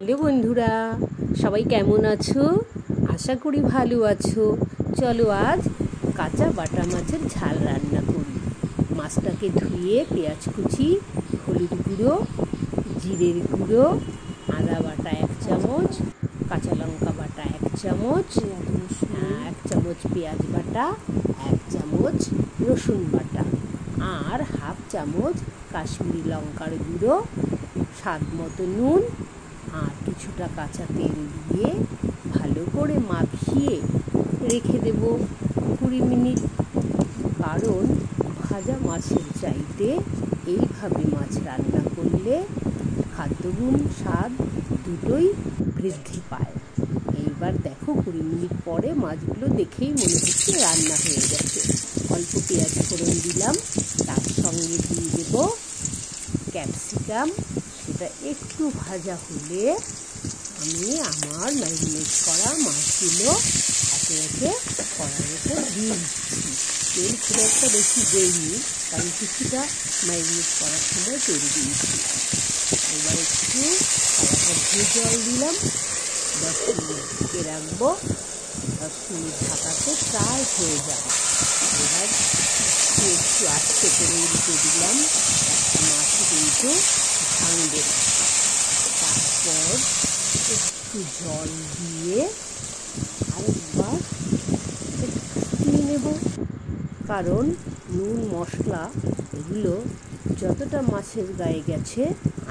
Hello বন্ধুরা, সবাই কেমন আছো? আশা করি ভালো আছো। চলো আজ কাঁচা বাটা মাছের ঝাল রান্না করি। মাছটাকে ধুয়ে পেঁয়াজ কুচি, হলুদ গুঁড়ো, জিরের গুঁড়ো, আদা বাটা 1 চামচ, কাঁচা লঙ্কা বাটা 1 চামচ, 1 চামচ পেঁয়াজ বাটা, 1 চামচ রসুন বাটা আর হাফ চামচ কাশ্মীরি লঙ্কার গুঁড়ো, স্বাদ মতো নুন আর কিছুটা কাঁচা তেল দিয়ে ভালো করে মাখিয়ে রেখে দেব 20 মিনিট। কারণ ভাজা মাছের চাইতে এইভাবে মাছ রান্না করলে খাদ্যগুণ স্বাদ দুটোই বৃদ্ধি পায়। এইবার দেখো 20 মিনিট পরে মাছগুলো দেখেই মনে হচ্ছে রান্না হয়ে গেছে। অল্প পেঁয়াজ ফোড়ন দিলাম, তার সঙ্গে দিয়ে দেব ক্যাপসিকাম। সেটা একটু ভাজা হলে আমি আমার ম্যারিনেট করা মাছগুলো একে একে কড়াইয়ের উপর দিয়ে দিচ্ছি। তেল খুব একটা বেশি দেইনি, কারণ কিছুটা ম্যারিনেট করার সময় তেল দিয়েছি। এবার একটু কড়াটা ধুয়ে জল দিলাম, 10 মিনিট ঢেকে রাখবো। 10 মিনিট ঢাকাতে প্রায় হয়ে যাবে। এবার একটু আস্তে করে উল্টে দিলাম, মাছ কিন্তু ভাঙবে না। তারপর একটু জল দিয়ে আরেকবার ফুটিয়ে নেব। কারণ নুন মশলা এগুলো যতটা মাছের গায়ে গেছে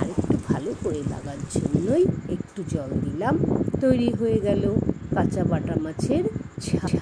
আরেকটু ভালো করে লাগার জন্যই একটু জল দিলাম। তৈরি হয়ে গেল কাঁচা বাটা মাছের ঝাল।